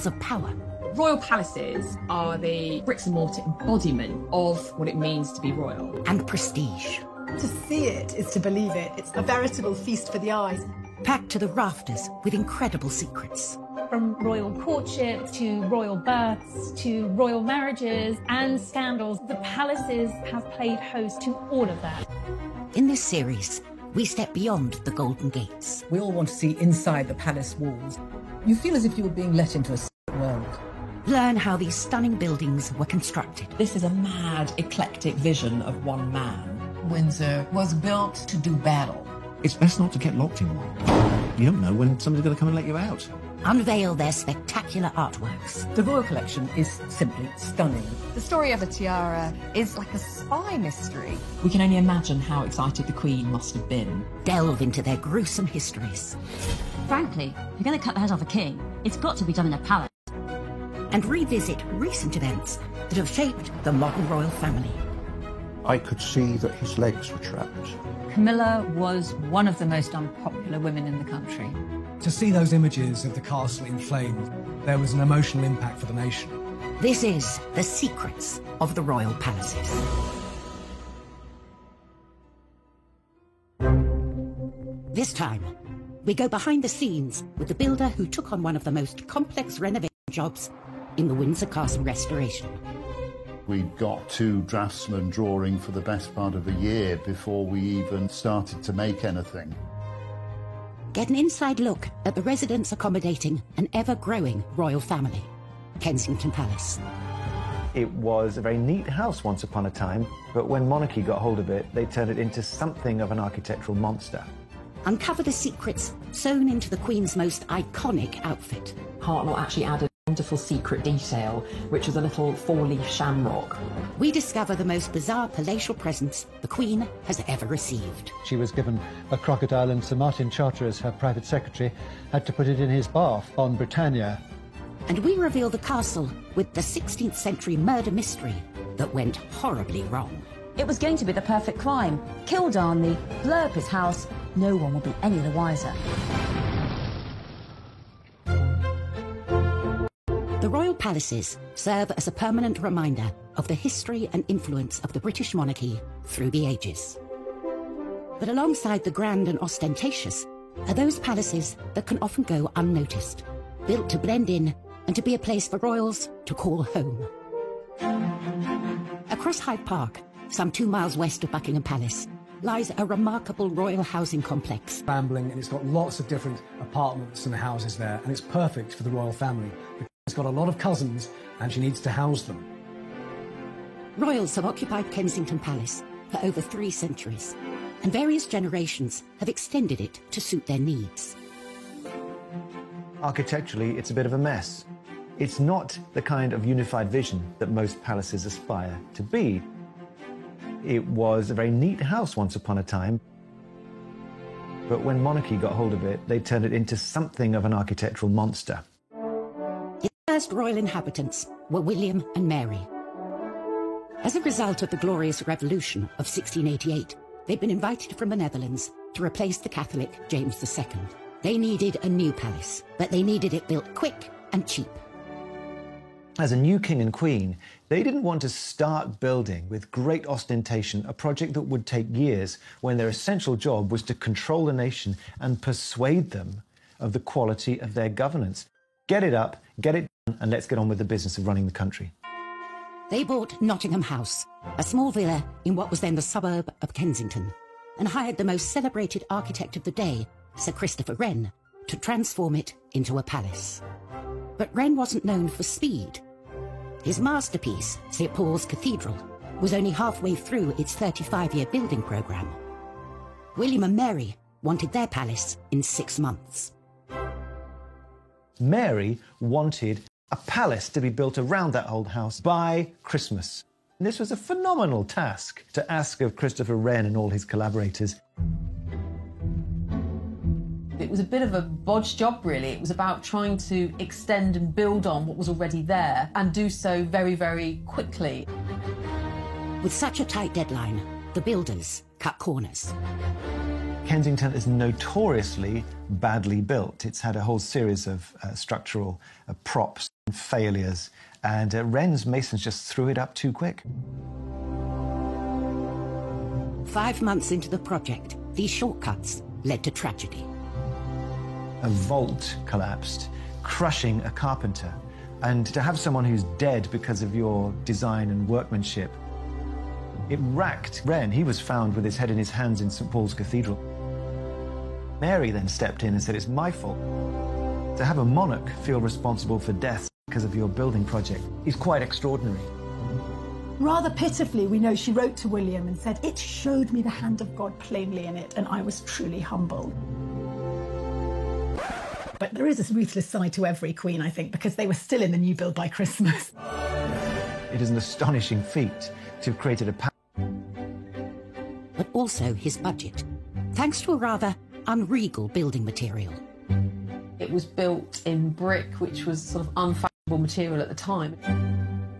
of power. Royal palaces are the bricks and mortar embodiment of what it means to be royal. And prestige. To see it is to believe it. It's a veritable feast for the eyes. Packed to the rafters with incredible secrets. From royal courtship to royal births to royal marriages and scandals, the palaces have played host to all of that. In this series, we step beyond the Golden Gates. We all want to see inside the palace walls. You feel as if you were being let into a secret world. Learn how these stunning buildings were constructed. This is a mad, eclectic vision of one man. Windsor was built to do battle. It's best not to get locked in one. You don't know when somebody's going to come and let you out. Unveil their spectacular artworks. The Royal Collection is simply stunning. The story of the tiara is like a spy mystery. We can only imagine how excited the Queen must have been. Delve into their gruesome histories. Frankly, if you're going to cut the head off a king, it's got to be done in a palace. And revisit recent events that have shaped the modern royal family. I could see that his legs were trapped. Camilla was one of the most unpopular women in the country. To see those images of the castle in flames, there was an emotional impact for the nation. This is The Secrets of the Royal Palaces. This time, we go behind the scenes with the builder who took on one of the most complex renovation jobs in the Windsor Castle restoration. We got to draftsmen drawing for the best part of a year before we even started to make anything. Get an inside look at the residents accommodating an ever-growing royal family, Kensington Palace. It was a very neat house once upon a time, but when monarchy got hold of it, they turned it into something of an architectural monster. Uncover the secrets sewn into the Queen's most iconic outfit. Hartnell actually added a wonderful secret detail, which was a little four-leaf shamrock. We discover the most bizarre palatial presents the Queen has ever received. She was given a crocodile, and Sir Martin Charteris, her private secretary, had to put it in his bath on Britannia. And we reveal the castle with the 16th century murder mystery that went horribly wrong. It was going to be the perfect crime. Kill Darnley, blow up his house, no one will be any the wiser. The royal palaces serve as a permanent reminder of the history and influence of the British monarchy through the ages. But alongside the grand and ostentatious are those palaces that can often go unnoticed, built to blend in and to be a place for royals to call home. Across Hyde Park, some 2 miles west of Buckingham Palace, lies a remarkable royal housing complex. Rambling, and it's got lots of different apartments and houses there, and it's perfect for the royal family. It's got a lot of cousins, and she needs to house them. Royals have occupied Kensington Palace for over 3 centuries, and various generations have extended it to suit their needs. Architecturally, it's a bit of a mess. It's not the kind of unified vision that most palaces aspire to be. It was a very neat house once upon a time, but when monarchy got hold of it, they turned it into something of an architectural monster. Its first royal inhabitants were William and Mary. As a result of the Glorious Revolution of 1688, they'd been invited from the Netherlands to replace the Catholic James II. They needed a new palace, but they needed it built quick and cheap. As a new king and queen, they didn't want to start building with great ostentation a project that would take years when their essential job was to control the nation and persuade them of the quality of their governance. Get it up, get it done, and let's get on with the business of running the country. They bought Nottingham House, a small villa in what was then the suburb of Kensington, and hired the most celebrated architect of the day, Sir Christopher Wren, to transform it into a palace. But Wren wasn't known for speed. His masterpiece, St. Paul's Cathedral, was only halfway through its 35-year building programme. William and Mary wanted their palace in 6 months. Mary wanted a palace to be built around that old house by Christmas. And this was a phenomenal task to ask of Christopher Wren and all his collaborators. It was a bit of a bodge job, really. It was about trying to extend and build on what was already there and do so very, very quickly. With such a tight deadline, the builders cut corners. Kensington is notoriously badly built. It's had a whole series of structural props and failures, and Wren's masons just threw it up too quick. 5 months into the project, these shortcuts led to tragedy. A vault collapsed, crushing a carpenter. And to have someone who's dead because of your design and workmanship, it racked Wren. He was found with his head in his hands in St. Paul's Cathedral. Mary then stepped in and said, it's my fault. To have a monarch feel responsible for death because of your building project is quite extraordinary. Rather pitifully, we know she wrote to William and said, it showed me the hand of God plainly in it, and I was truly humbled. But there is a ruthless side to every queen, I think, because they were still in the new build by Christmas. It is an astonishing feat to have created a palace. But also his budget, thanks to a rather unregal building material. It was built in brick, which was sort of unfashionable material at the time.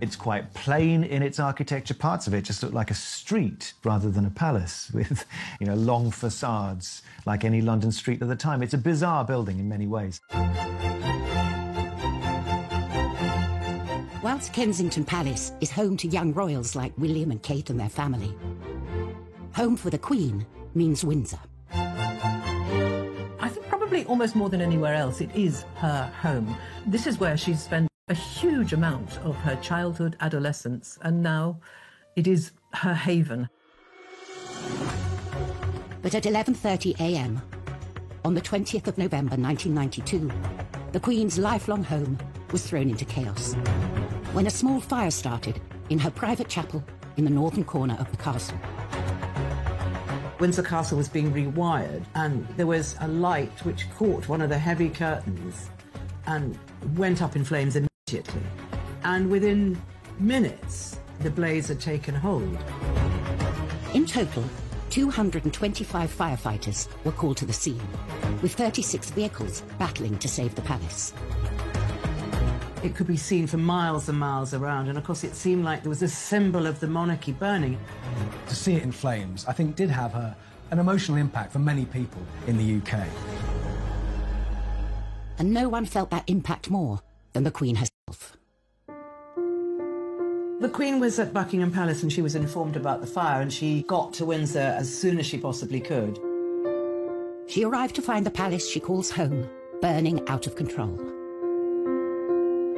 It's quite plain in its architecture. Parts of it just look like a street rather than a palace with, long facades like any London street of the time. It's a bizarre building in many ways. Whilst Kensington Palace is home to young royals like William and Kate and their family, home for the Queen means Windsor. I think probably almost more than anywhere else, it is her home. This is where she's spent a huge amount of her childhood, adolescence, and now it is her haven. But at 11:30 a.m, on the 20th of November 1992, the Queen's lifelong home was thrown into chaos when a small fire started in her private chapel in the northern corner of the castle. Windsor Castle was being rewired, and there was a light which caught one of the heavy curtains and went up in flames immediately. And within minutes, the blaze had taken hold. In total, 225 firefighters were called to the scene, with 36 vehicles battling to save the palace. It could be seen for miles and miles around, and of course it seemed like there was a symbol of the monarchy burning. To see it in flames, I think, did have an emotional impact for many people in the UK. And no one felt that impact more than the Queen herself. The Queen was at Buckingham Palace and she was informed about the fire, and she got to Windsor as soon as she possibly could. She arrived to find the palace she calls home burning out of control.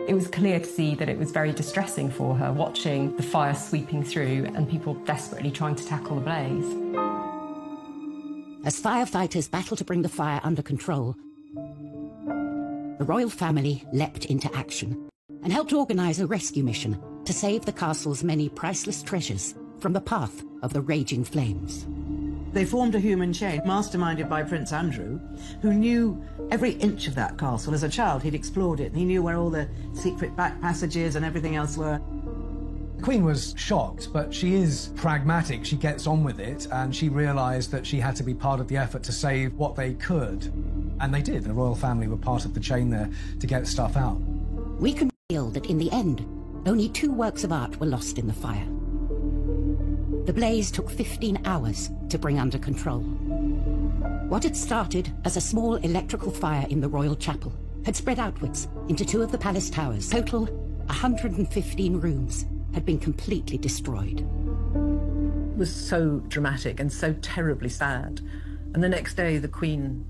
It was clear to see that it was very distressing for her, watching the fire sweeping through and people desperately trying to tackle the blaze. As firefighters battled to bring the fire under control, the royal family leapt into action and helped organise a rescue mission to save the castle's many priceless treasures from the path of the raging flames. They formed a human chain, masterminded by Prince Andrew, who knew every inch of that castle. As a child, he'd explored it, and he knew where all the secret back passages and everything else were. The Queen was shocked, but she is pragmatic. She gets on with it, and she realised that she had to be part of the effort to save what they could. And they did. The royal family were part of the chain there to get stuff out. We can feel that in the end, only 2 works of art were lost in the fire. The blaze took 15 hours to bring under control. What had started as a small electrical fire in the royal chapel had spread outwards into 2 of the palace towers. Total 115 rooms had been completely destroyed. It was so dramatic and so terribly sad. And the next day, the Queen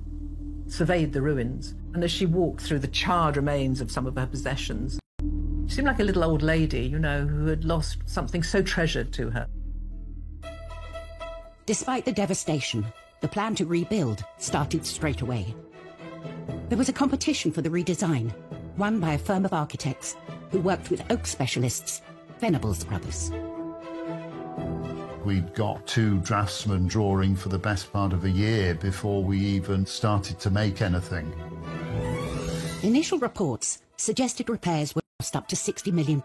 surveyed the ruins, and as she walked through the charred remains of some of her possessions, she seemed like a little old lady, who had lost something so treasured to her. Despite the devastation, the plan to rebuild started straight away. There was a competition for the redesign, won by a firm of architects who worked with oak specialists, Venables Brothers. We'd got 2 draftsmen drawing for the best part of a year before we even started to make anything. Initial reports suggested repairs would cost up to £60 million,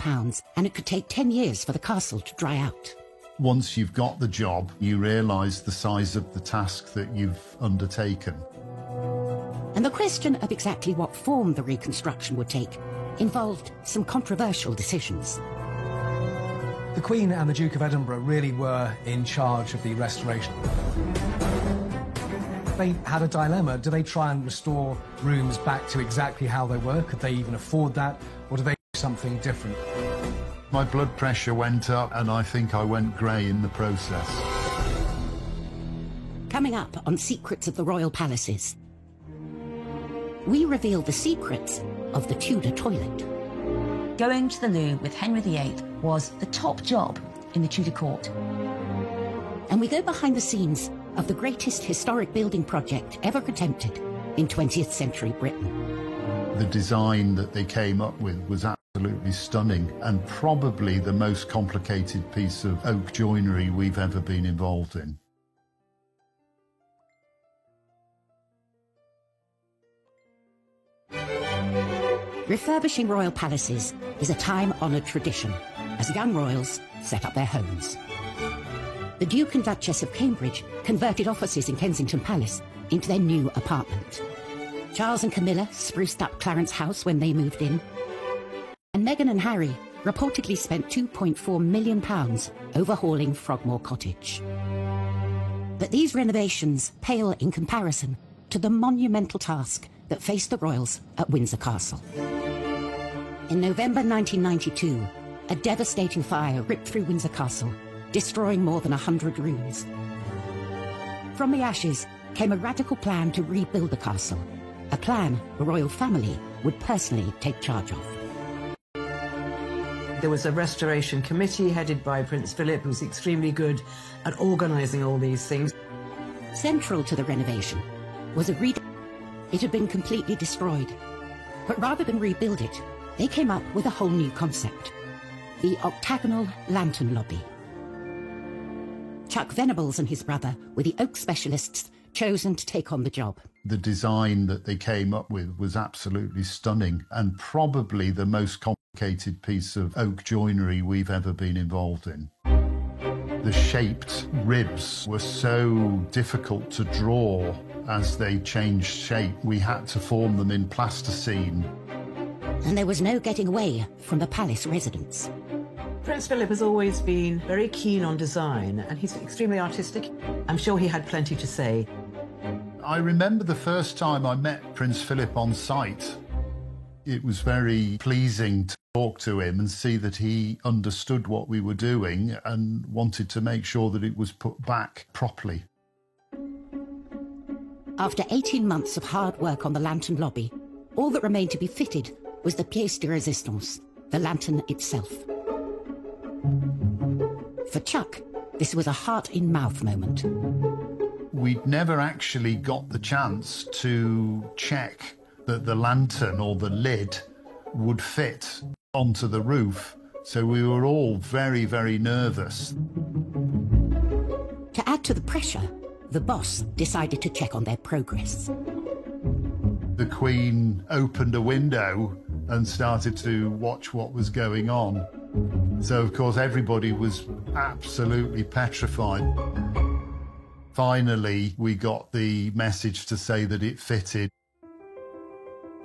and it could take 10 years for the castle to dry out. Once you've got the job, you realise the size of the task that you've undertaken. And the question of exactly what form the reconstruction would take involved some controversial decisions. The Queen and the Duke of Edinburgh really were in charge of the restoration. They had a dilemma. Do they try and restore rooms back to exactly how they were? Could they even afford that? Or do they do something different? My blood pressure went up and I think I went grey in the process. Coming up on Secrets of the Royal Palaces, we reveal the secrets of the Tudor toilet. Going to the loo with Henry VIII was the top job in the Tudor court. And we go behind the scenes of the greatest historic building project ever attempted in 20th century Britain. The design that they came up with was absolutely stunning and probably the most complicated piece of oak joinery we've ever been involved in. Refurbishing royal palaces is a time-honoured tradition as young royals set up their homes. The Duke and Duchess of Cambridge converted offices in Kensington Palace into their new apartment. Charles and Camilla spruced up Clarence House when they moved in. And Meghan and Harry reportedly spent £2.4 million overhauling Frogmore Cottage. But these renovations pale in comparison to the monumental task that faced the royals at Windsor Castle. In November 1992, a devastating fire ripped through Windsor Castle, destroying more than 100 rooms. From the ashes came a radical plan to rebuild the castle, a plan the royal family would personally take charge of. There was a restoration committee headed by Prince Philip, who was extremely good at organising all these things. Central to the renovation was a It had been completely destroyed. But rather than rebuild it, they came up with a whole new concept: the octagonal lantern lobby. Chuck Venables and his brother were the oak specialists chosen to take on the job. The design that they came up with was absolutely stunning and probably the most complicated piece of oak joinery we've ever been involved in. The shaped ribs were so difficult to draw as they changed shape. We had to form them in plasticine. And there was no getting away from the palace residents. Prince Philip has always been very keen on design, and he's extremely artistic. I'm sure he had plenty to say. I remember the first time I met Prince Philip on site. It was very pleasing to talk to him and see that he understood what we were doing and wanted to make sure that it was put back properly. After 18 months of hard work on the lantern lobby, all that remained to be fitted was the pièce de résistance, the lantern itself. For Chuck, this was a heart-in-mouth moment. We'd never actually got the chance to check that the lantern or the lid would fit onto the roof, so we were all very, very nervous. To add to the pressure, the boss decided to check on their progress. The Queen opened a window and started to watch what was going on. So, of course, everybody was absolutely petrified. Finally, we got the message to say that it fitted.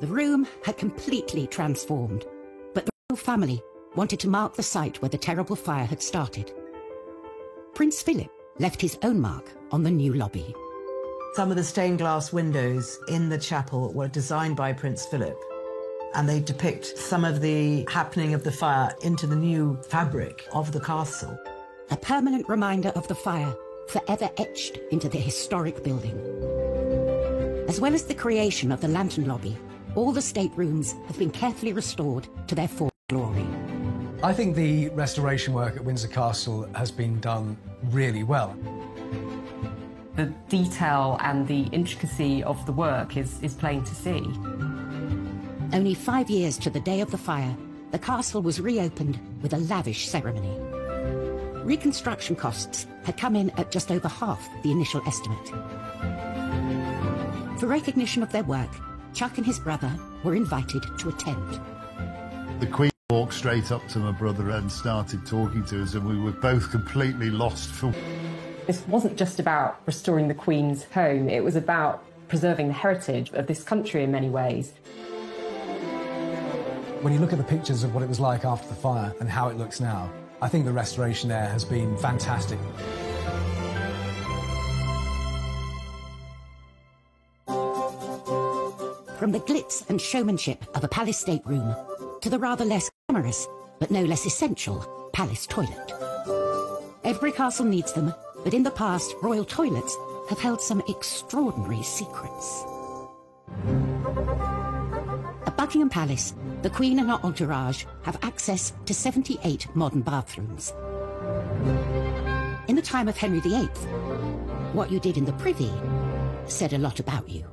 The room had completely transformed, but the royal family wanted to mark the site where the terrible fire had started. Prince Philip left his own mark on the new lobby. Some of the stained glass windows in the chapel were designed by Prince Philip, and they depict some of the happening of the fire into the new fabric of the castle. A permanent reminder of the fire, forever etched into the historic building. As well as the creation of the lantern lobby, all the staterooms have been carefully restored to their former glory. I think the restoration work at Windsor Castle has been done really well. The detail and the intricacy of the work is plain to see. Only 5 years to the day of the fire, the castle was reopened with a lavish ceremony. Reconstruction costs had come in at just over half the initial estimate. For recognition of their work, Chuck and his brother were invited to attend. The Queen walked straight up to my brother and started talking to us, and we were both completely lost for... This wasn't just about restoring the Queen's home, it was about preserving the heritage of this country in many ways. When you look at the pictures of what it was like after the fire and how it looks now, I think the restoration there has been fantastic. From the glitz and showmanship of a palace stateroom to the rather less glamorous, but no less essential, palace toilet. Every castle needs them, but in the past, royal toilets have held some extraordinary secrets. At Buckingham Palace, the Queen and her entourage have access to 78 modern bathrooms. In the time of Henry VIII, what you did in the privy said a lot about you.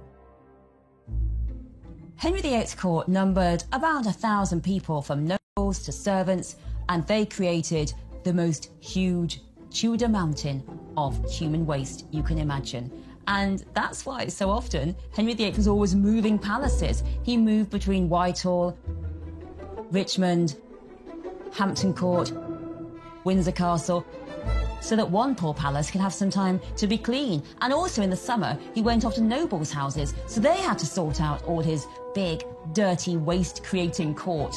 Henry VIII's court numbered around 1,000 people, from nobles to servants, and they created the most huge Tudor mountain of human waste you can imagine. And that's why so often Henry VIII was always moving palaces. He moved between Whitehall, Richmond, Hampton Court, Windsor Castle, so that one poor palace could have some time to be clean. And also in the summer, he went off to nobles' houses, so they had to sort out all his big, dirty, waste-creating court.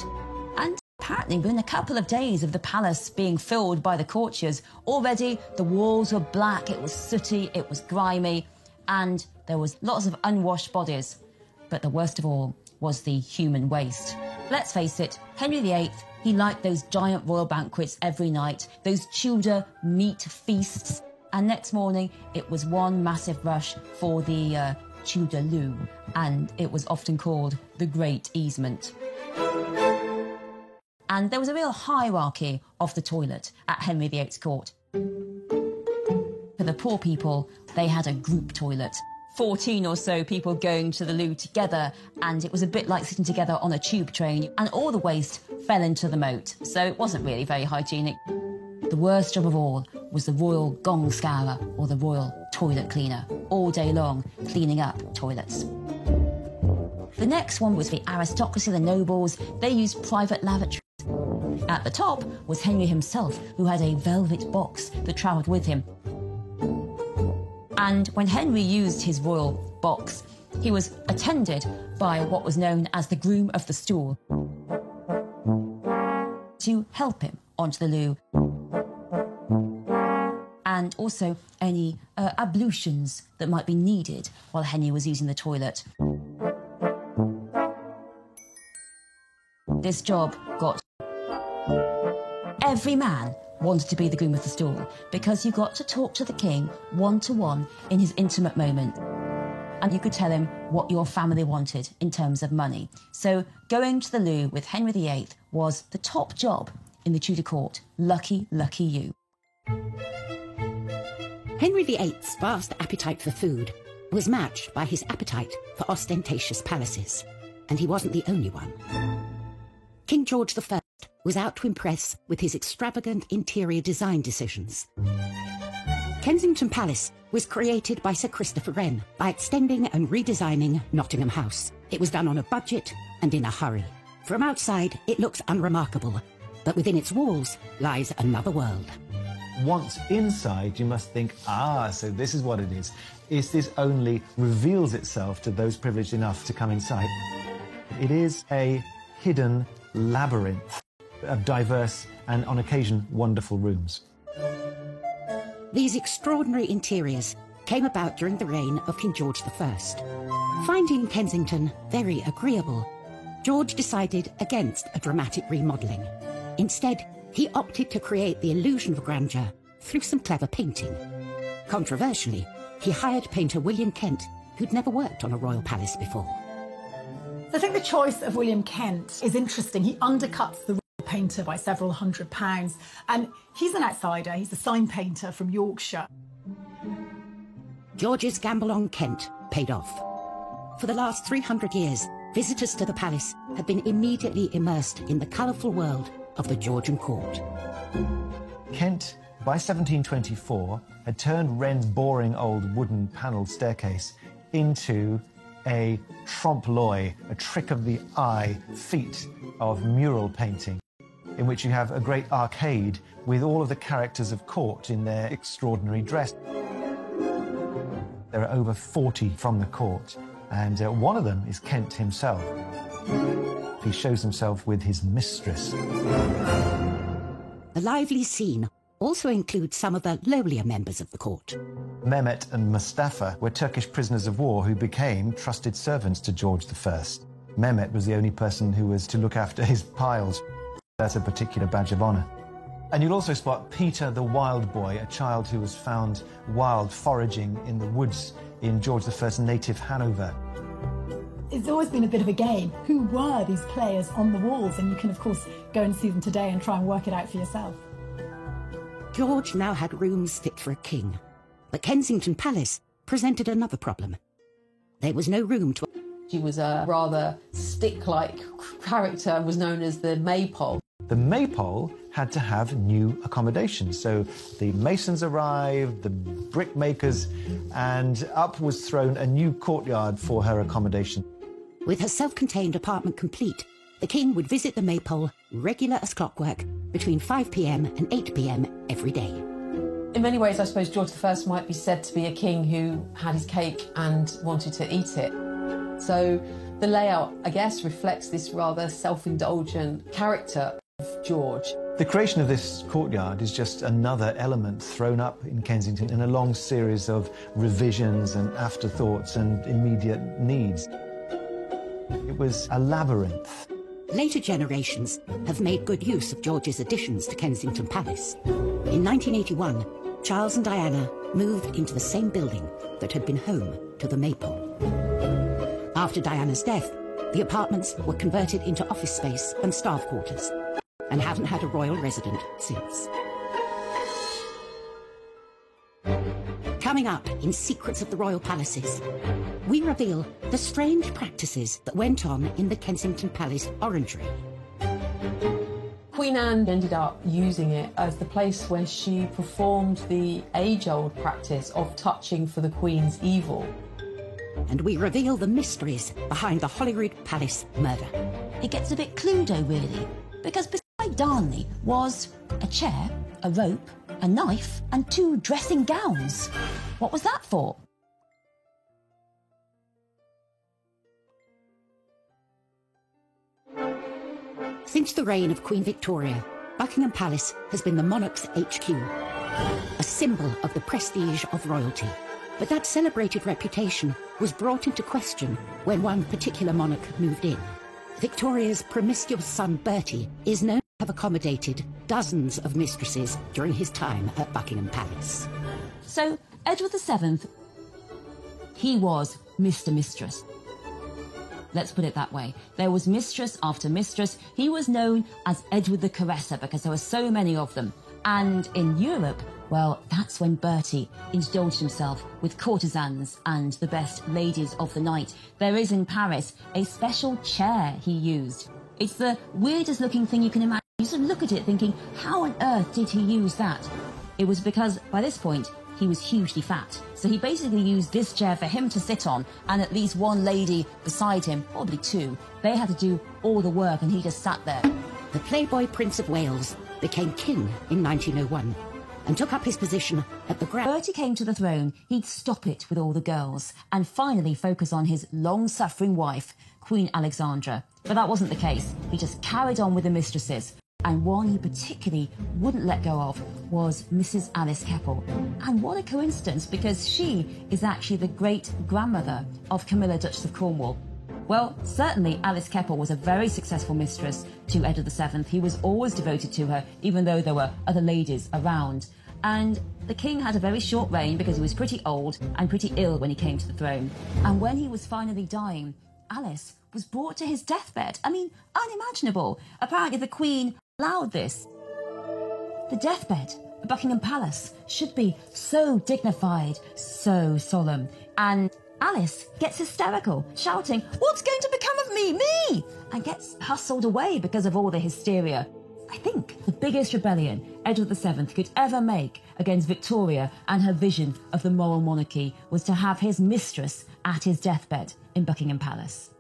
And apparently, within a couple of days of the palace being filled by the courtiers, already the walls were black, it was sooty, it was grimy, and there was lots of unwashed bodies. But the worst of all was the human waste. Let's face it, Henry VIII, he liked those giant royal banquets every night, those Tudor meat feasts, and next morning it was one massive rush for the Tudor loo, and it was often called the Great Easement. And there was a real hierarchy of the toilet at Henry VIII's court. For the poor people, they had a group toilet. 14 or so people going to the loo together, and it was a bit like sitting together on a tube train, and all the waste fell into the moat, so it wasn't really very hygienic. The worst job of all was the royal gong scourer, or the royal toilet cleaner, all day long cleaning up toilets. The next one was the aristocracy, the nobles. They used private lavatories. At the top was Henry himself, who had a velvet box that travelled with him. And when Henry used his royal box, he was attended by what was known as the groom of the stool to help him onto the loo, and also any ablutions that might be needed while Henry was using the toilet. This job got... Every man wanted to be the groom of the stool, because you got to talk to the king one-to-one in his intimate moment, and you could tell him what your family wanted in terms of money. So going to the loo with Henry VIII was the top job in the Tudor court. Lucky, lucky you. Henry VIII's vast appetite for food was matched by his appetite for ostentatious palaces, and he wasn't the only one. King George I was out to impress with his extravagant interior design decisions. Kensington Palace was created by Sir Christopher Wren by extending and redesigning Nottingham House. It was done on a budget and in a hurry. From outside, it looks unremarkable, but within its walls lies another world. Once inside, you must think, so this is what it is. This only reveals itself to those privileged enough to come inside. It is a hidden labyrinth of diverse and, on occasion, wonderful rooms. These extraordinary interiors came about during the reign of King George I. Finding Kensington very agreeable, George decided against a dramatic remodelling. Instead, he opted to create the illusion of grandeur through some clever painting. Controversially, he hired painter William Kent, who'd never worked on a royal palace before. I think the choice of William Kent is interesting. He undercuts the painter by several £100s, and he's an outsider. He's a sign painter from Yorkshire. George's gamble on Kent paid off. For the last 300 years, visitors to the palace have been immediately immersed in the colourful world of the Georgian court. Kent, by 1724, had turned Wren's boring old wooden panelled staircase into a trompe-l'oeil, a trick of the eye feat of mural painting, in which you have a great arcade with all of the characters of court in their extraordinary dress. There are over 40 from the court, and one of them is Kent himself. He shows himself with his mistress. The lively scene also includes some of the lowlier members of the court. Mehmet and Mustafa were Turkish prisoners of war who became trusted servants to George I. Mehmet was the only person who was to look after his piles. That's a particular badge of honour. And you'll also spot Peter the Wild Boy, a child who was found wild foraging in the woods in George I's native Hanover. It's always been a bit of a game. Who were these players on the walls? And you can, of course, go and see them today and try and work it out for yourself. George now had rooms fit for a king, but Kensington Palace presented another problem. There was no room to... She was a rather stick-like character and was known as the Maypole. The Maypole had to have new accommodation, so the masons arrived, the brickmakers, and up was thrown a new courtyard for her accommodation. With her self-contained apartment complete, the king would visit the Maypole, regular as clockwork, between 5 p.m. and 8 p.m. every day. In many ways, I suppose George I might be said to be a king who had his cake and wanted to eat it. So the layout, I guess, reflects this rather self-indulgent character of George. The creation of this courtyard is just another element thrown up in Kensington in a long series of revisions and afterthoughts and immediate needs. It was a labyrinth. Later generations have made good use of George's additions to Kensington Palace. In 1981, Charles and Diana moved into the same building that had been home to the Maypole. After Diana's death, the apartments were converted into office space and staff quarters, and haven't had a royal resident since. Coming up in Secrets of the Royal Palaces, we reveal the strange practices that went on in the Kensington Palace orangery. Queen Anne ended up using it as the place where she performed the age-old practice of touching for the Queen's evil. And we reveal the mysteries behind the Holyrood Palace murder. It gets a bit Cluedo, really, because beside Darnley was a chair, a rope, a knife, and 2 dressing gowns. What was that for? Since the reign of Queen Victoria, Buckingham Palace has been the monarch's HQ, a symbol of the prestige of royalty. But that celebrated reputation was brought into question when one particular monarch moved in. Victoria's promiscuous son Bertie is known to have accommodated dozens of mistresses during his time at Buckingham Palace. So, Edward VII, he was Mr. Mistress. Let's put it that way. There was mistress after mistress. He was known as Edward the Caresser because there were so many of them. And in Europe, well, that's when Bertie indulged himself with courtesans and the best ladies of the night. There is in Paris a special chair he used. It's the weirdest looking thing you can imagine. You sort of look at it thinking, how on earth did he use that? It was because, by this point, he was hugely fat. So he basically used this chair for him to sit on, and at least one lady beside him, probably 2, they had to do all the work, and he just sat there. The Playboy Prince of Wales became king in 1901 and took up his position at the ground. Bertie came to the throne, he'd stop it with all the girls and finally focus on his long-suffering wife, Queen Alexandra. But that wasn't the case. He just carried on with the mistresses. And one he particularly wouldn't let go of was Mrs. Alice Keppel. And what a coincidence, because she is actually the great-grandmother of Camilla, Duchess of Cornwall. Well, certainly Alice Keppel was a very successful mistress to Edward VII. He was always devoted to her, even though there were other ladies around. And the king had a very short reign because he was pretty old and pretty ill when he came to the throne. And when he was finally dying, Alice was brought to his deathbed. I mean, unimaginable. Apparently the Queen allowed this. The deathbed at Buckingham Palace should be so dignified, so solemn. And Alice gets hysterical, shouting, "What's going to become of me? Me!" and gets hustled away because of all the hysteria. I think the biggest rebellion Edward VII could ever make against Victoria and her vision of the moral monarchy was to have his mistress at his deathbed in Buckingham Palace.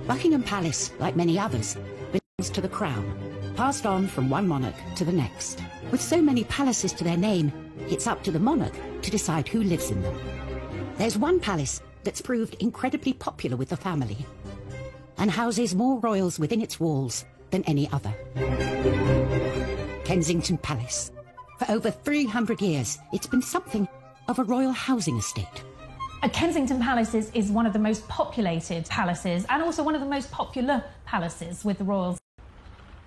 Buckingham Palace, like many others, belongs to the Crown, passed on from one monarch to the next. With so many palaces to their name, it's up to the monarch to decide who lives in them. There's one palace that's proved incredibly popular with the family and houses more royals within its walls than any other. Kensington Palace. For over 300 years, it's been something of a royal housing estate. Kensington Palace is one of the most populated palaces and also one of the most popular palaces with the royals.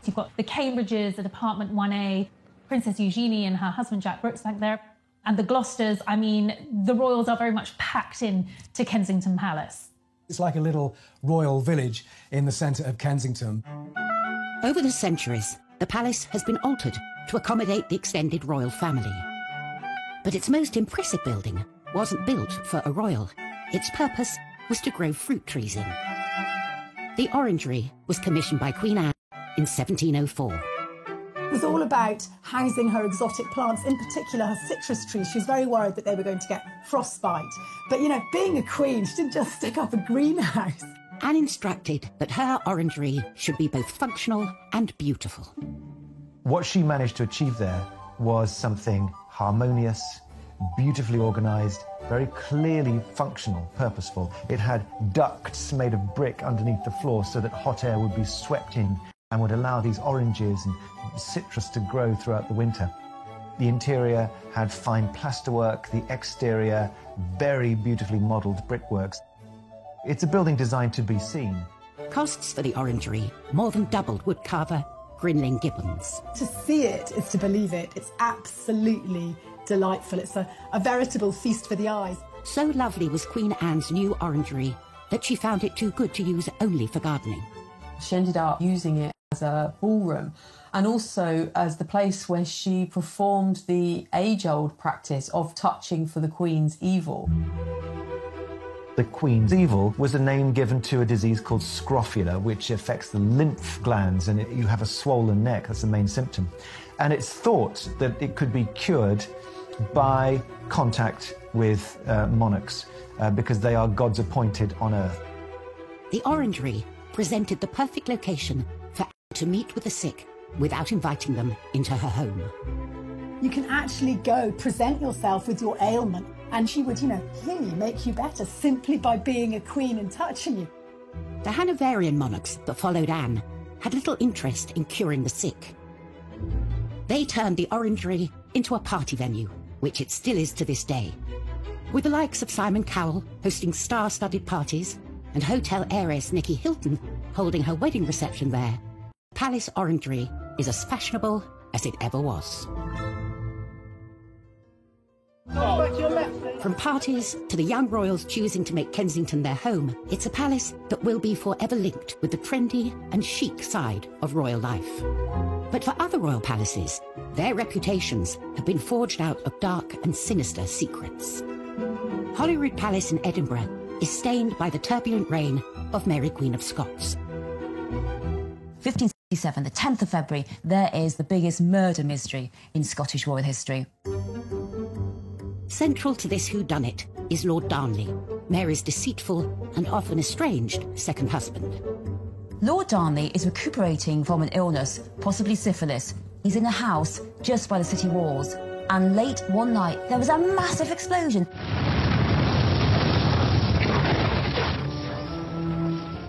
You've got the Cambridges at Apartment 1A, Princess Eugenie and her husband Jack Brooks back there, and the Gloucesters. I mean, the royals are very much packed in to Kensington Palace. It's like a little royal village in the centre of Kensington. Over the centuries, the palace has been altered to accommodate the extended royal family. But its most impressive building wasn't built for a royal. Its purpose was to grow fruit trees in. The orangery was commissioned by Queen Anne in 1704. It was all about housing her exotic plants, in particular her citrus trees. She was very worried that they were going to get frostbite. But, you know, being a queen, she didn't just stick up a greenhouse. Anne instructed that her orangery should be both functional and beautiful. What she managed to achieve there was something harmonious, beautifully organised, very clearly functional, purposeful. It had ducts made of brick underneath the floor so that hot air would be swept in and would allow these oranges and citrus to grow throughout the winter. The interior had fine plasterwork, the exterior very beautifully modelled brickworks. It's a building designed to be seen. Costs for the orangery more than doubled woodcarver Grinling Gibbons. To see it is to believe it. It's absolutely delightful. It's a veritable feast for the eyes. So lovely was Queen Anne's new orangery that she found it too good to use only for gardening. She ended up using it as a ballroom and also as the place where she performed the age-old practice of touching for the Queen's evil. The Queen's evil was a name given to a disease called scrofula, which affects the lymph glands, and you have a swollen neck. That's the main symptom. And it's thought that it could be cured by contact with monarchs, because they are God's appointed on earth. The orangery presented the perfect location for Anne to meet with the sick without inviting them into her home. You can actually go present yourself with your ailment and she would, clearly make you better simply by being a queen and touching you. The Hanoverian monarchs that followed Anne had little interest in curing the sick. They turned the orangery into a party venue, which it still is to this day. With the likes of Simon Cowell hosting star-studded parties and hotel heiress Nicky Hilton holding her wedding reception there, Palace Orangery is as fashionable as it ever was. From parties to the young royals choosing to make Kensington their home, it's a palace that will be forever linked with the trendy and chic side of royal life. But for other royal palaces, their reputations have been forged out of dark and sinister secrets. Holyrood Palace in Edinburgh is stained by the turbulent reign of Mary Queen of Scots. 1567, the 10th of February, there is the biggest murder mystery in Scottish royal history. Central to this whodunit is Lord Darnley, Mary's deceitful and often estranged second husband. Lord Darnley is recuperating from an illness, possibly syphilis. He's in a house just by the city walls, and late one night there was a massive explosion.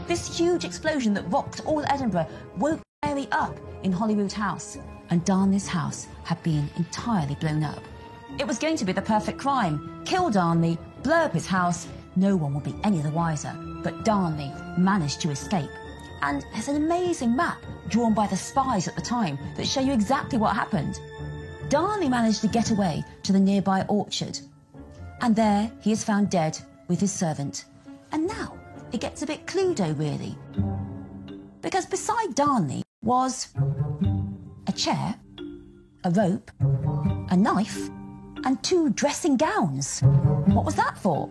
This huge explosion that rocked all Edinburgh woke Mary up in Holyrood House, and Darnley's house had been entirely blown up. It was going to be the perfect crime. Kill Darnley, blow up his house, no one will be any the wiser. But Darnley managed to escape. And there's an amazing map drawn by the spies at the time that show you exactly what happened. Darnley managed to get away to the nearby orchard. And there he is found dead with his servant. And now it gets a bit Cluedo, really. Because beside Darnley was a chair, a rope, a knife, and 2 dressing gowns. What was that for?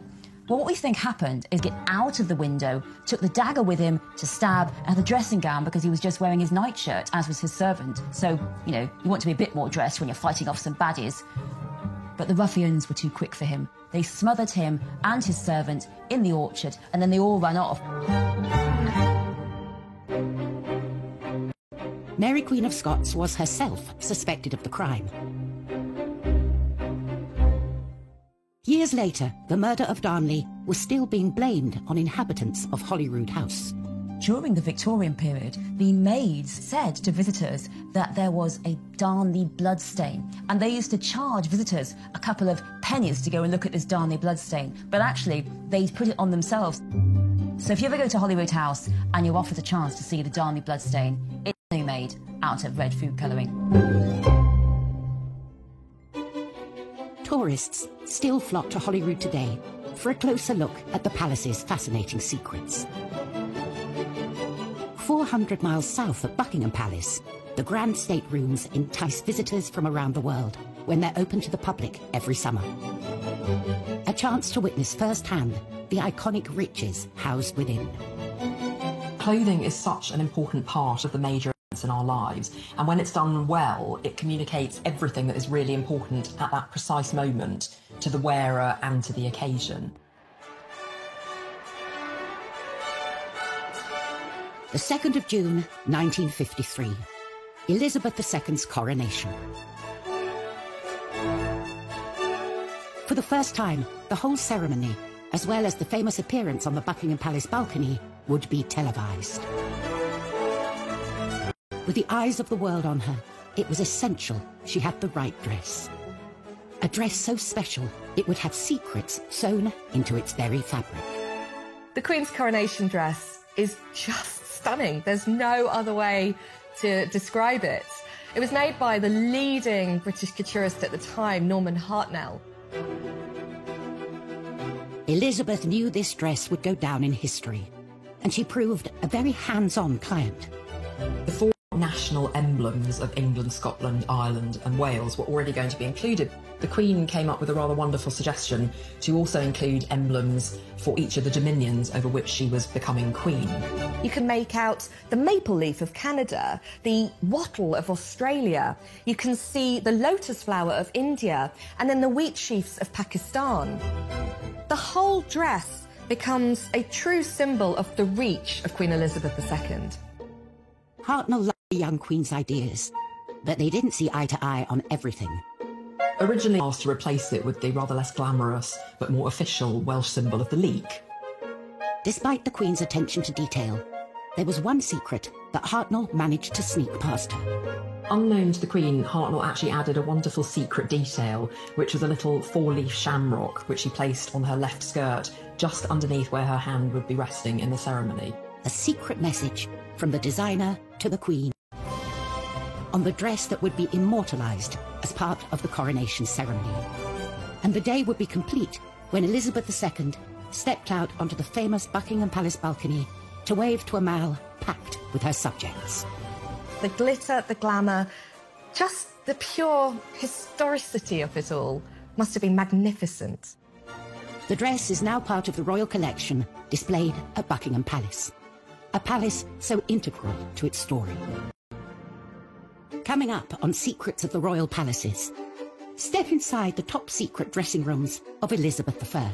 Well, what we think happened is get out of the window, took the dagger with him to stab, and the dressing gown because he was just wearing his nightshirt, as was his servant. So, you want to be a bit more dressed when you're fighting off some baddies. But the ruffians were too quick for him. They smothered him and his servant in the orchard, and then they all ran off. Mary Queen of Scots was herself suspected of the crime. Years later, the murder of Darnley was still being blamed on inhabitants of Holyrood House. During the Victorian period, the maids said to visitors that there was a Darnley bloodstain, and they used to charge visitors a couple of pennies to go and look at this Darnley bloodstain, but actually they'd put it on themselves. So if you ever go to Holyrood House and you're offered a chance to see the Darnley bloodstain, it's only made out of red food colouring. Tourists still flock to Holyrood today for a closer look at the palace's fascinating secrets. 400 miles south of Buckingham Palace, the Grand State Rooms entice visitors from around the world when they're open to the public every summer. A chance to witness firsthand the iconic riches housed within. Clothing is such an important part of the major events in our lives, and when it's done well, it communicates everything that is really important at that precise moment to the wearer and to the occasion. The 2nd of June, 1953, Elizabeth II's coronation. For the first time, the whole ceremony, as well as the famous appearance on the Buckingham Palace balcony, would be televised. With the eyes of the world on her, it was essential she had the right dress. A dress so special, it would have secrets sewn into its very fabric. The Queen's coronation dress is just stunning. There's no other way to describe it. It was made by the leading British couturist at the time, Norman Hartnell. Elizabeth knew this dress would go down in history, and she proved a very hands-on client. The 4 national emblems of England, Scotland, Ireland and Wales were already going to be included. The Queen came up with a rather wonderful suggestion to also include emblems for each of the dominions over which she was becoming Queen. You can make out the maple leaf of Canada, the wattle of Australia. You can see the lotus flower of India, and then the wheat sheaves of Pakistan. The whole dress becomes a true symbol of the reach of Queen Elizabeth II. Hartnell loved the young Queen's ideas, but they didn't see eye to eye on everything. Originally asked to replace it with the rather less glamorous but more official Welsh symbol of the leek. Despite the Queen's attention to detail, there was one secret that Hartnell managed to sneak past her. Unknown to the Queen, Hartnell actually added a wonderful secret detail, which was a little 4-leaf shamrock which she placed on her left skirt, just underneath where her hand would be resting in the ceremony. A secret message from the designer to the Queen on the dress that would be immortalised as part of the coronation ceremony. And the day would be complete when Elizabeth II stepped out onto the famous Buckingham Palace balcony to wave to a mall packed with her subjects. The glitter, the glamour, just the pure historicity of it all must have been magnificent. The dress is now part of the royal collection displayed at Buckingham Palace, a palace so integral to its story. Coming up on Secrets of the Royal Palaces, step inside the top-secret dressing rooms of Elizabeth I.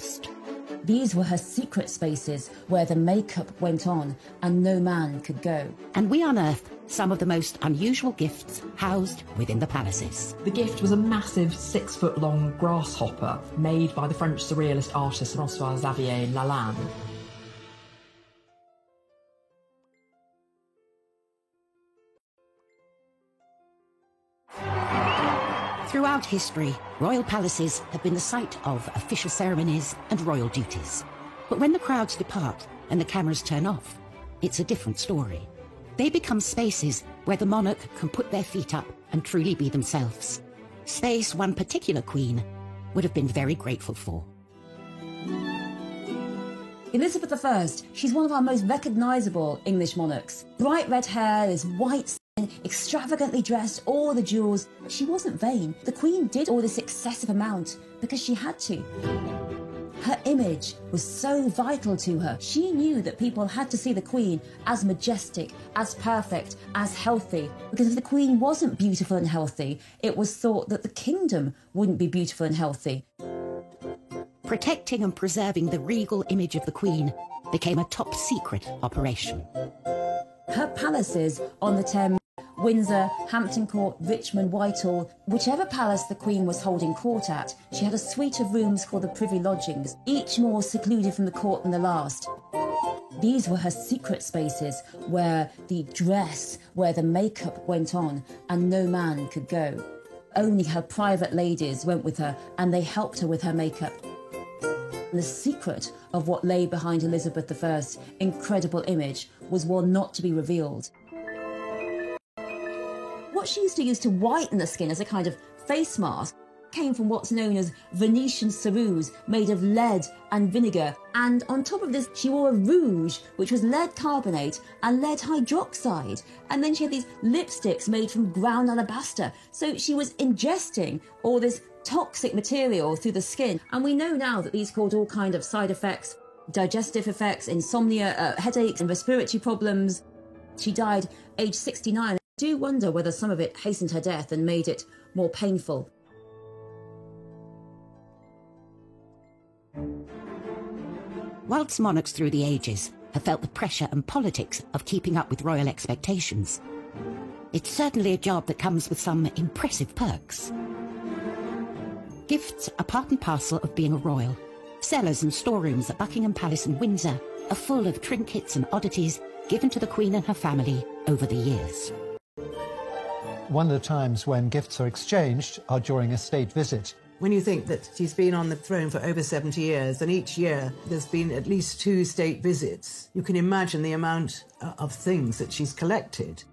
These were her secret spaces where the makeup went on and no man could go. And we unearth some of the most unusual gifts housed within the palaces. The gift was a massive 6-foot-long grasshopper made by the French surrealist artist François-Xavier Lalande. Throughout history, royal palaces have been the site of official ceremonies and royal duties. But when the crowds depart and the cameras turn off, it's a different story. They become spaces where the monarch can put their feet up and truly be themselves. Space one particular queen would have been very grateful for. Elizabeth I, she's one of our most recognisable English monarchs. Bright red hair, this white skin, extravagantly dressed, all the jewels. She wasn't vain. The Queen did all this excessive amount because she had to. Her image was so vital to her. She knew that people had to see the Queen as majestic, as perfect, as healthy. Because if the Queen wasn't beautiful and healthy, it was thought that the kingdom wouldn't be beautiful and healthy. Protecting and preserving the regal image of the Queen became a top-secret operation. Her palaces on the Thames, Windsor, Hampton Court, Richmond, Whitehall, whichever palace the Queen was holding court at, she had a suite of rooms called the Privy Lodgings, each more secluded from the court than the last. These were her secret spaces where the dress, where the makeup went on, and no man could go. Only her private ladies went with her, and they helped her with her makeup. The secret of what lay behind Elizabeth I's incredible image was one not to be revealed. What she used to use to whiten the skin as a kind of face mask came from what's known as Venetian ceruse, made of lead and vinegar. And on top of this, she wore a rouge, which was lead carbonate and lead hydroxide. And then she had these lipsticks made from ground alabaster. So she was ingesting all this toxic material through the skin. And we know now that these caused all kinds of side effects, digestive effects, insomnia, headaches and respiratory problems. She died aged 69. I do wonder whether some of it hastened her death and made it more painful. Whilst monarchs through the ages have felt the pressure and politics of keeping up with royal expectations, it's certainly a job that comes with some impressive perks. Gifts are part and parcel of being a royal. Cellars and storerooms at Buckingham Palace and Windsor are full of trinkets and oddities given to the Queen and her family over the years. One of the times when gifts are exchanged are during a state visit. When you think that she's been on the throne for over 70 years, and each year there's been at least 2 state visits, you can imagine the amount of things that she's collected.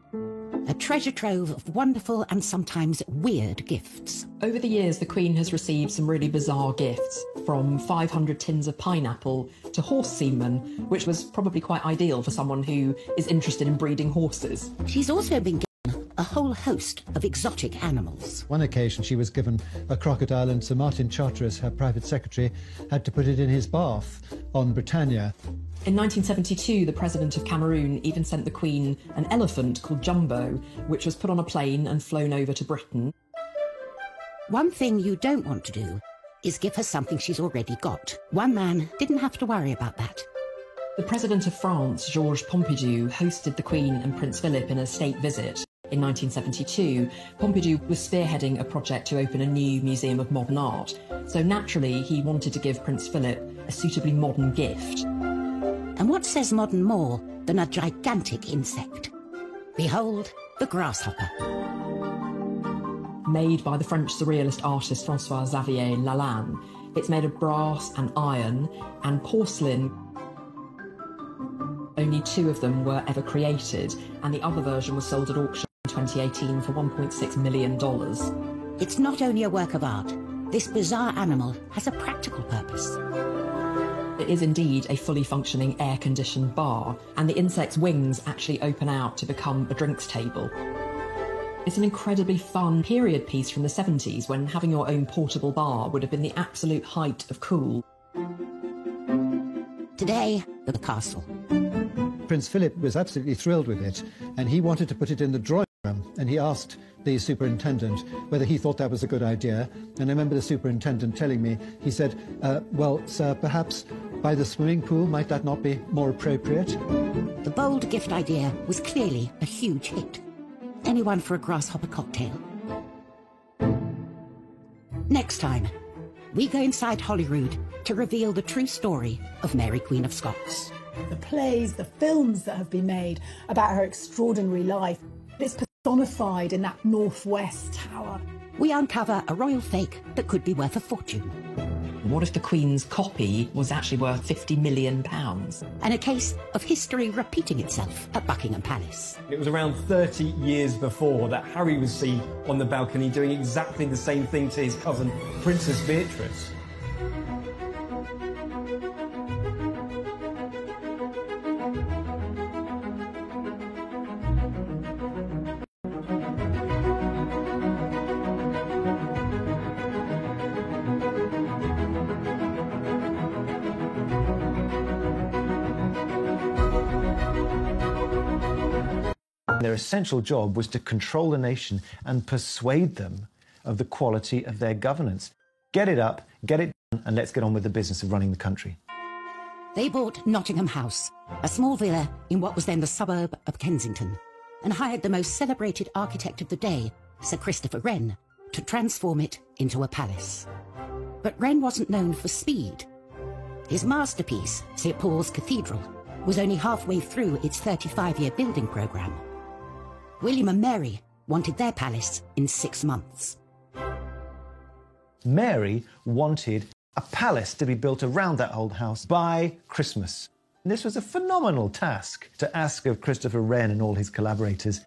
A treasure trove of wonderful and sometimes weird gifts. Over the years, the Queen has received some really bizarre gifts, from 500 tins of pineapple to horse semen, which was probably quite ideal for someone who is interested in breeding horses. She's also been given a whole host of exotic animals. One occasion she was given a crocodile, and Sir Martin Charteris, her private secretary, had to put it in his bath on Britannia. In 1972, the President of Cameroon even sent the Queen an elephant called Jumbo, which was put on a plane and flown over to Britain. One thing you don't want to do is give her something she's already got. One man didn't have to worry about that. The President of France, Georges Pompidou, hosted the Queen and Prince Philip in a state visit. In 1972, Pompidou was spearheading a project to open a new museum of modern art, so naturally he wanted to give Prince Philip a suitably modern gift. And what says modern more than a gigantic insect? Behold, the grasshopper. Made by the French surrealist artist François-Xavier Lalanne, it's made of brass and iron and porcelain. Only 2 of them were ever created, and the other version was sold at auction in 2018 for $1.6 million. It's not only a work of art. This bizarre animal has a practical purpose. It is indeed a fully functioning air-conditioned bar, and the insect's wings actually open out to become a drinks table. It's an incredibly fun period piece from the 70s, when having your own portable bar would have been the absolute height of cool. Today, the castle. Prince Philip was absolutely thrilled with it, and he wanted to put it in the drawing room, and he asked the superintendent whether he thought that was a good idea. And I remember the superintendent telling me, he said, well, sir, perhaps by the swimming pool, might that not be more appropriate? The bold gift idea was clearly a huge hit. Anyone for a grasshopper cocktail? Next time, we go inside Holyrood to reveal the true story of Mary, Queen of Scots. The plays, the films that have been made about her extraordinary life, it's personified in that Northwest Tower. We uncover a royal fake that could be worth a fortune. What if the Queen's copy was actually worth £50 million? And a case of history repeating itself at Buckingham Palace. It was around 30 years before that Harry was seen on the balcony doing exactly the same thing to his cousin, Princess Beatrice. Their essential job was to control the nation and persuade them of the quality of their governance. Get it up, get it done, and let's get on with the business of running the country. They bought Nottingham House, a small villa in what was then the suburb of Kensington, and hired the most celebrated architect of the day, Sir Christopher Wren, to transform it into a palace. But Wren wasn't known for speed. His masterpiece, St Paul's Cathedral, was only halfway through its 35-year building programme. William and Mary wanted their palace in 6 months. Mary wanted a palace to be built around that old house by Christmas. This was a phenomenal task to ask of Christopher Wren and all his collaborators.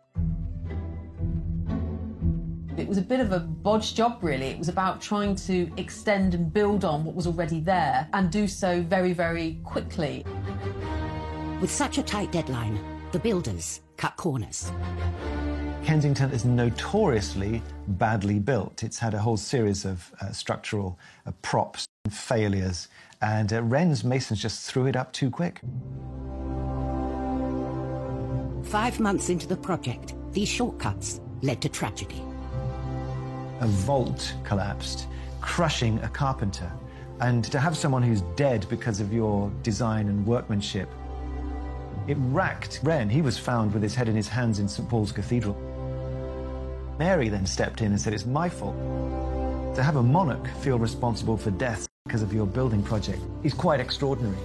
It was a bit of a bodge job, really. It was about trying to extend and build on what was already there and do so very, very quickly. With such a tight deadline, the builders cut corners. Kensington is notoriously badly built. It's had a whole series of structural props and failures, and Wren's masons just threw it up too quick. 5 months into the project, these shortcuts led to tragedy. A vault collapsed, crushing a carpenter. And to have someone who's dead because of your design and workmanship, it racked Wren. He was found with his head in his hands in St. Paul's Cathedral. Mary then stepped in and said, it's my fault. To have a monarch feel responsible for death because of your building project is quite extraordinary.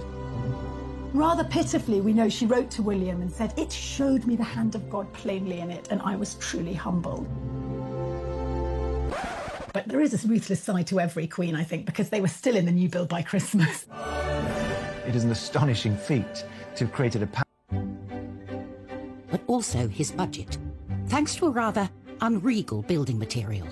Rather pitifully, we know she wrote to William and said, it showed me the hand of God plainly in it, and I was truly humbled. But there is a ruthless side to every queen, I think, because they were still in the new build by Christmas. It is an astonishing feat to have created a palace. But also his budget, thanks to a rather unregal building material.